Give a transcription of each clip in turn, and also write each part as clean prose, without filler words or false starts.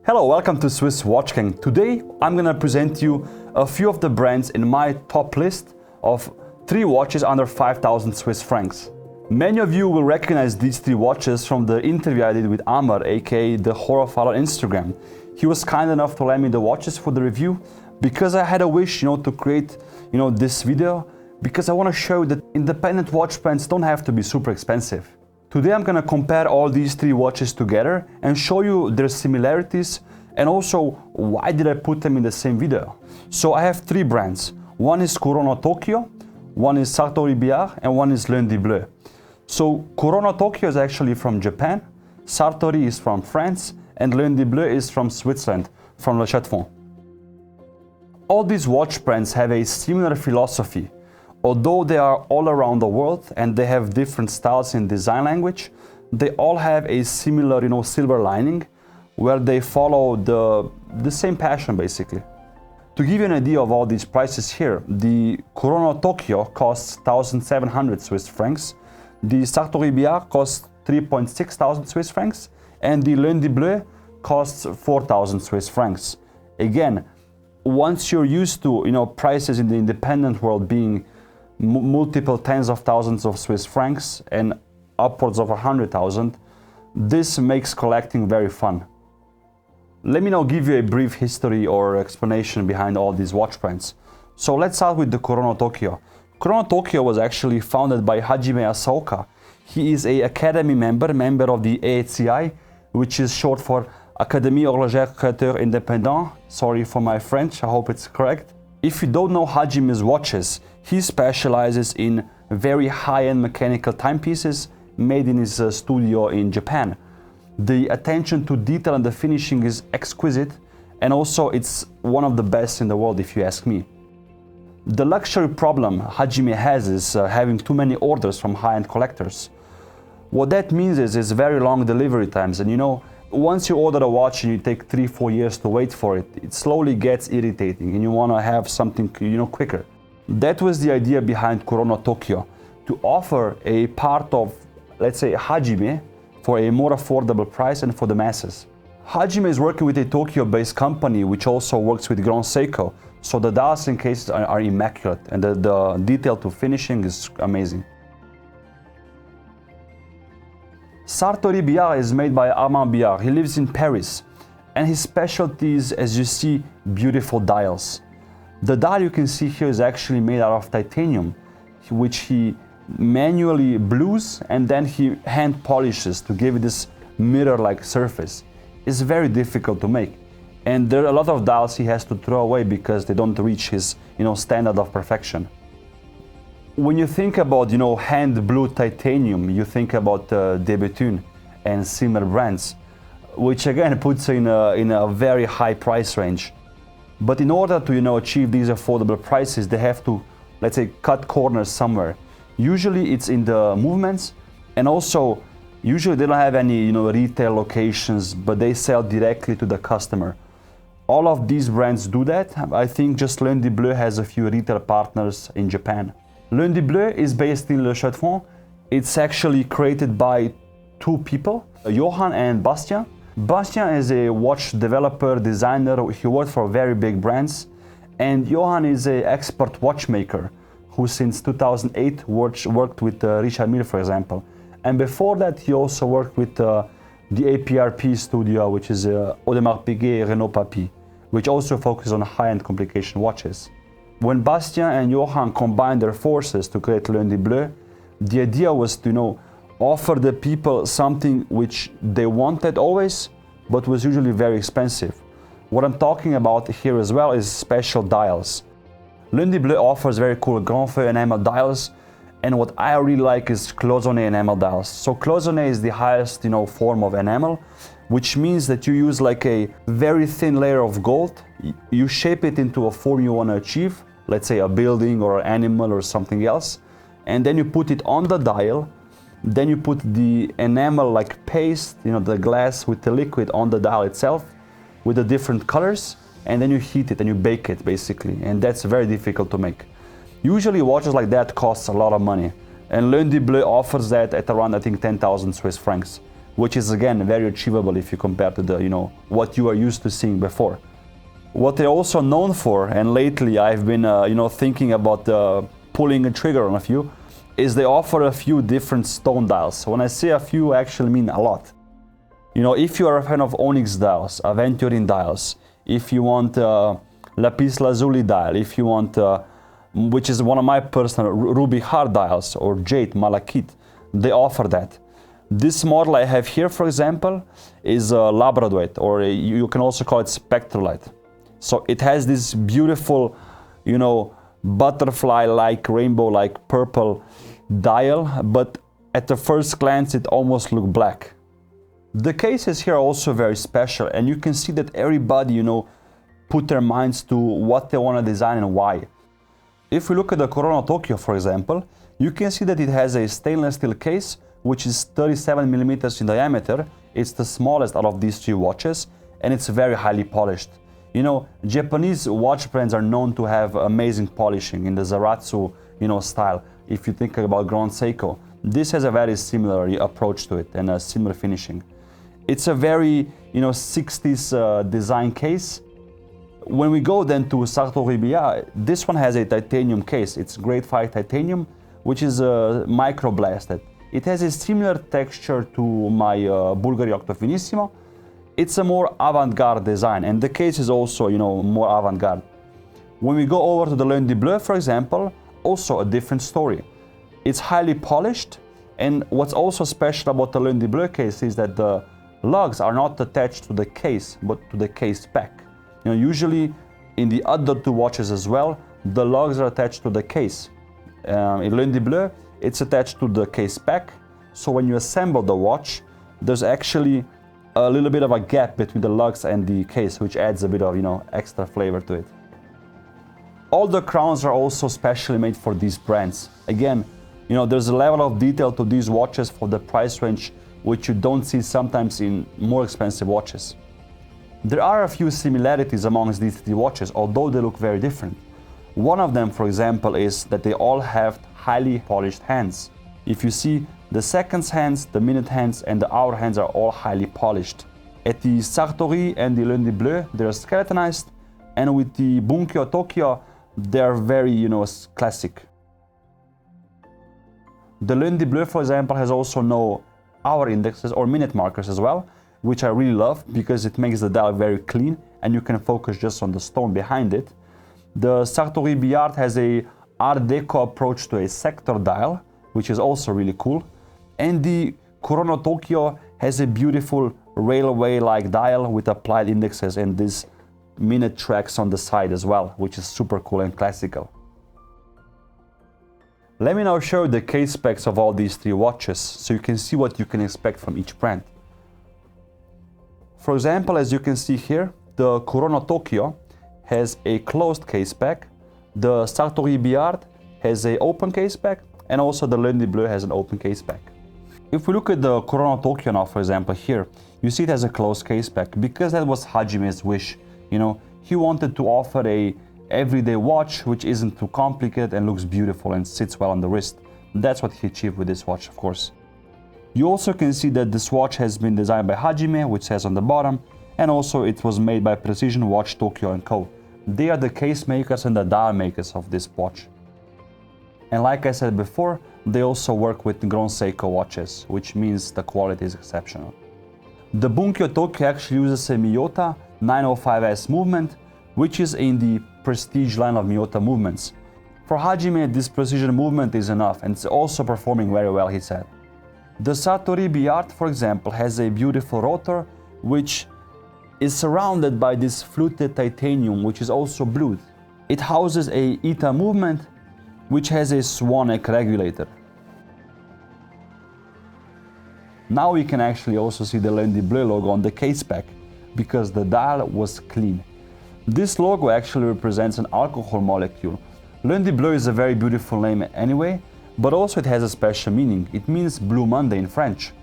Hello, welcome to Swiss Watch Gang. Today I'm gonna present you a few of the brands in my top list of 3 watches under 5,000 Swiss francs. Many of you will recognize these 3 watches from the interview I did with Amar, aka the Horophile on Instagram. He was kind enough to lend me the watches for the review because I had a wish, to create, this video because I want to show that independent watch brands don't have to be super expensive. Today I'm gonna compare all these 3 watches together and show you their similarities and also why did I put them in the same video. So I have 3 brands. One is Kurono Tokyo, one is Sartory Billard, and one is Lundis Bleus. So Kurono Tokyo is actually from Japan, Sartory is from France, and Lundis Bleus is from Switzerland, from Le Château. All these watch brands have a similar philosophy. Although they are all around the world and they have different styles in design language, they all have a similar, silver lining where they follow the same passion basically. To give you an idea of all these prices here, the Kurono Tokyo costs 1,700 Swiss francs, the Sartory Billard costs 3,600 Swiss francs, and the Lundis Bleus costs 4,000 Swiss francs. Again, once you're used to, prices in the independent world being multiple tens of thousands of Swiss francs and upwards of 100,000, this makes collecting very fun. Let me now give you a brief history or explanation behind all these watch brands. So let's start with the Kurono Tokyo. Kurono Tokyo was actually founded by Hajime Asaoka. He is an academy member of the AHCI, which is short for Académie Horlogère Créateur Indépendant. Sorry for my French, I hope it's correct. If you don't know Hajime's watches, he specializes in very high-end mechanical timepieces made in his studio in Japan. The attention to detail and the finishing is exquisite, and also it's one of the best in the world if you ask me. The luxury problem Hajime has is having too many orders from high-end collectors. What that means is very long delivery times, and once you order a watch and you take 3-4 years to wait for it, it slowly gets irritating and you want to have something quicker. That was the idea behind Kurono Tokyo, to offer a part of, let's say, Hajime for a more affordable price and for the masses. Hajime is working with a Tokyo-based company which also works with Grand Seiko, so the dials and cases are immaculate and the detail to finishing is amazing. Sartory Billard is made by Armand Billard. He lives in Paris and his specialty is, as you see, beautiful dials. The dial you can see here is actually made out of titanium, which he manually blues and then he hand polishes to give it this mirror-like surface. It's very difficult to make, and there are a lot of dials he has to throw away because they don't reach his standard of perfection. When you think about hand-blued titanium, you think about Debetune and similar brands, which again puts in a very high price range. But in order to achieve these affordable prices, they have to, let's say, cut corners somewhere. Usually it's in the movements, and also usually they don't have any retail locations, but they sell directly to the customer. All of these brands do that. I think just Lundis Bleus has a few retail partners in Japan. Lundis Bleus is based in Le Château. It's actually created by 2 people, Johan and Bastien. Bastien is a watch developer, designer. He worked for very big brands. And Johan is an expert watchmaker who since 2008 worked with Richard Mille, for example. And before that, he also worked with the APRP studio, which is Audemars Piguet Renault Papy, which also focuses on high-end complication watches. When Bastien and Johan combined their forces to create Lundis Bleus, the idea was to offer the people something which they wanted always, but was usually very expensive. What I'm talking about here as well is special dials. Lundis Bleus offers very cool Grand Feu enamel dials, and what I really like is cloisonné enamel dials. So cloisonné is the highest form of enamel, which means that you use like a very thin layer of gold, you shape it into a form you want to achieve, let's say a building or an animal or something else, and then you put it on the dial, then you put the enamel like paste, the glass with the liquid on the dial itself with the different colors, and then you heat it and you bake it basically, and that's very difficult to make. Usually watches like that costs a lot of money, and Lundis Bleus offers that at around I think 10,000 Swiss francs. which is again very achievable if you compare to the, what you are used to seeing before. What they're also known for, and lately I've been, thinking about pulling a trigger on a few, is they offer a few different stone dials. When I say a few, I actually mean a lot. If you are a fan of onyx dials, aventurine dials, if you want lapis lazuli dial, if you want, which is one of my personal ruby hard dials, or jade malachite, they offer that. This model I have here, for example, is a labradorite, or you can also call it spectralite. So it has this beautiful, butterfly-like, rainbow-like purple dial, but at the first glance it almost looks black. The cases here are also very special, and you can see that everybody, put their minds to what they want to design and why. If we look at the Kurono Tokyo, for example, you can see that it has a stainless steel case, which is 37 millimeters in diameter. It's the smallest out of these three watches, and it's very highly polished. Japanese watch brands are known to have amazing polishing in the Zaratsu, style. If you think about Grand Seiko, this has a very similar approach to it and a similar finishing. It's a very, 60s design case. When we go then to Sartory Billard, this one has a titanium case. It's grade 5 titanium, which is microblasted. It has a similar texture to my Bulgari Octo Finissimo. It's a more avant-garde design, and the case is also, more avant-garde. When we go over to the Lundis Bleus, for example, also a different story. It's highly polished, and what's also special about the Lundis Bleus case is that the lugs are not attached to the case, but to the case back. Usually in the other two watches as well, the lugs are attached to the case. In Lundis Bleus, it's attached to the case back, so when you assemble the watch, there's actually a little bit of a gap between the lugs and the case, which adds a bit of, extra flavor to it. All the crowns are also specially made for these brands. Again, there's a level of detail to these watches for the price range which you don't see sometimes in more expensive watches. There are a few similarities amongst these three watches, although they look very different. One of them, for example, is that they all have highly polished hands. If you see, the seconds hands, the minute hands, and the hour hands are all highly polished. At the Sartory and the Lundis Bleus, they're skeletonized, and with the Kurono Tokyo, they're very, classic. The Lundis Bleus, for example, has also no hour indexes or minute markers as well, which I really love because it makes the dial very clean and you can focus just on the stone behind it. The Sartory Billard has a Art Deco approach to a sector dial, which is also really cool. And the Kurono Tokyo has a beautiful railway-like dial with applied indexes and these minute tracks on the side as well, which is super cool and classical. Let me now show you the case specs of all these three watches, so you can see what you can expect from each brand. For example, as you can see here, the Kurono Tokyo has a closed case spec, the Sartory Billard has an open case spec, and also the Lundis Bleus has an open case spec. If we look at the Kurono Tokyo now, for example, here, you see it has a closed case spec because that was Hajime's wish. He wanted to offer a everyday watch which isn't too complicated and looks beautiful and sits well on the wrist. That's what he achieved with this watch, of course. You also can see that this watch has been designed by Hajime, which says on the bottom, and also it was made by Precision Watch Tokyo & Co. They are the case makers and the dial makers of this watch. And like I said before, they also work with Grand Seiko watches, which means the quality is exceptional. The Kurono Tokyo actually uses a Miyota 905S movement, which is in the prestige line of Miyota movements. For Hajime, this precision movement is enough, and it's also performing very well, he said. The Sartory Billard, for example, has a beautiful rotor, which is surrounded by this fluted titanium, which is also blued. It houses a ETA movement, which has a swan neck regulator. Now we can actually also see the Lundis Bleus logo on the case back, because the dial was clean. This logo actually represents an alcohol molecule. Lundis Bleus is a very beautiful name anyway, but also it has a special meaning. It means Blue Monday in French.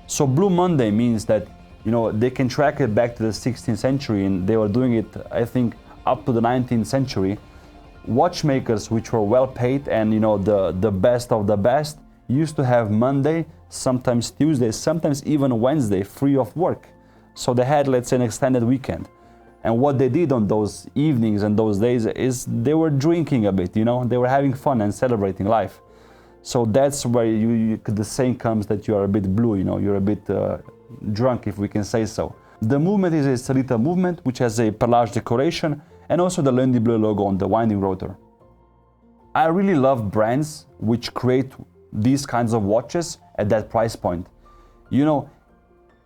So Blue Monday means that, they can track it back to the 16th century, and they were doing it, I think, up to the 19th century. Watchmakers which were well paid and, the best of the best used to have Monday, sometimes Tuesday, sometimes even Wednesday free of work. So they had, let's say, an extended weekend. And what they did on those evenings and those days is they were drinking a bit, you know, they were having fun and celebrating life. So that's where the saying comes that you are a bit blue, you know, you're a bit drunk, if we can say so. The movement is a Salita movement, which has a perlage decoration and also the Lundis Bleus logo on the winding rotor. I really love brands which create these kinds of watches at that price point. You know,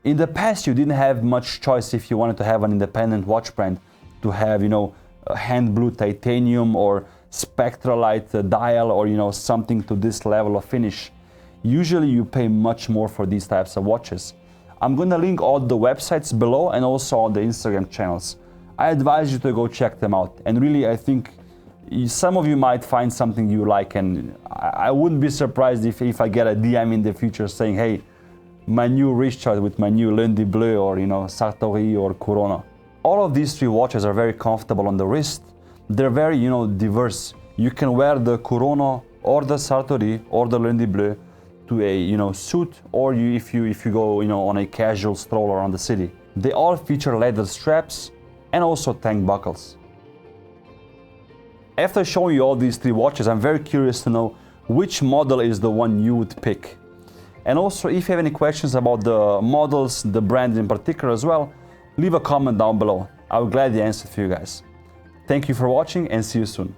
in the past you didn't have much choice if you wanted to have an independent watch brand to have, you know, a hand blue titanium or spectralite dial or, you know, something to this level of finish. Usually you pay much more for these types of watches. I'm gonna link all the websites below and also on the Instagram channels. I advise you to go check them out, and really I think some of you might find something you like, and I wouldn't be surprised if I get a DM in the future saying, hey, my new wrist chart with my new Lundis Bleus or, you know, Sartory or Kurono. All of these three watches are very comfortable on the wrist. They're very, you know, diverse. You can wear the Kurono or the Sartory or the Lundis Bleus to a, you know, suit, or if you go, you know, on a casual stroll around the city. They all feature leather straps and also tank buckles. After showing you all these three watches, I'm very curious to know which model is the one you would pick. And also, if you have any questions about the models, the brand in particular as well, leave a comment down below. I will gladly answer for you guys. Thank you for watching and see you soon.